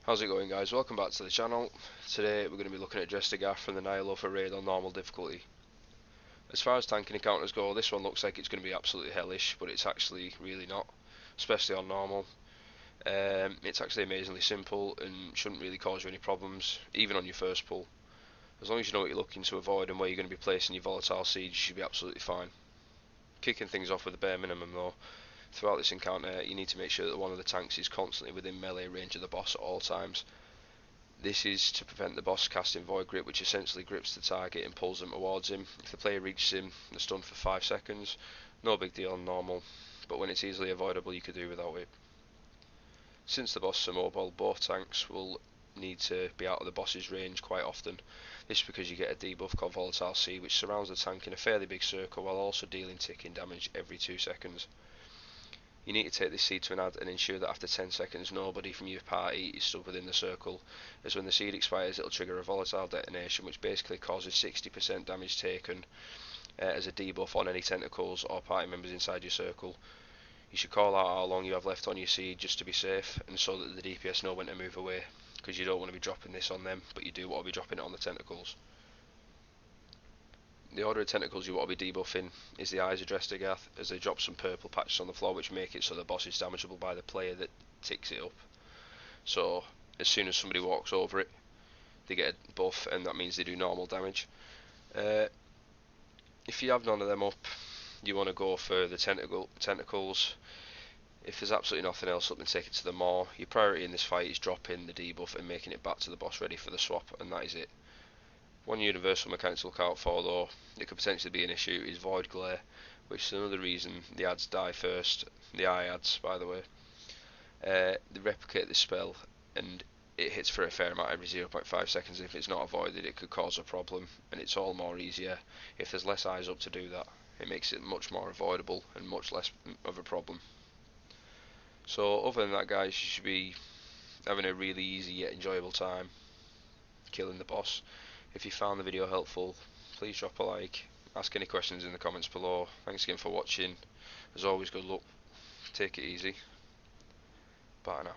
How's it going, guys? Welcome back to the channel. Today we're going to be looking at Drest'Agath from the Ny'alotha raid on normal difficulty. As far as tanking encounters go, this one looks like it's going to be absolutely hellish, but it's actually really not, especially on normal. It's actually amazingly simple and shouldn't really cause you any problems, even on your first pull. As long as you know what you're looking to avoid and where you're going to be placing your volatile seeds, you should be absolutely fine. Kicking things off with the bare minimum though, throughout this encounter you need to make sure that one of the tanks is constantly within melee range of the boss at all times. This is to prevent the boss casting Void Grip, which essentially grips the target and pulls them towards him. If the player reaches him, they're stunned for 5 seconds. No big deal on normal, but when it's easily avoidable you could do without it. Since the boss is mobile, both tanks will need to be out of the boss's range quite often. This is because you get a debuff called Volatile C, which surrounds the tank in a fairly big circle while also dealing ticking damage every 2 seconds. You need to take this seed to an ad and ensure that after 10 seconds nobody from your party is stood within the circle, as when the seed expires it'll trigger a volatile detonation which basically causes 60% damage taken as a debuff on any tentacles or party members inside your circle. You should call out how long you have left on your seed just to be safe and so that the DPS know when to move away, because you don't want to be dropping this on them, but you do want to be dropping it on the tentacles. The order of tentacles you want to be debuffing is the eyes of Drest'Agath, as they drop some purple patches on the floor which make it so the boss is damageable by the player that ticks it up. So as soon as somebody walks over it, they get a buff, and that means they do normal damage. If you have none of them up, you want to go for the tentacles. If there's absolutely nothing else up, then take it to the maw. Your priority in this fight is dropping the debuff and making it back to the boss ready for the swap, and that is it. One universal mechanic to look out for though, it could potentially be an issue, is Void Glare, which is another reason the ads die first, the eye ads by the way. They replicate this spell and it hits for a fair amount every 0.5 seconds. If it's not avoided it could cause a problem, and it's all more easier if there's less eyes up to do that. It makes it much more avoidable and much less of a problem. So other than that, guys, you should be having a really easy yet enjoyable time killing the boss. If you found the video helpful, please drop a like, ask any questions in the comments below. Thanks again for watching. As always, good luck, take it easy, bye now.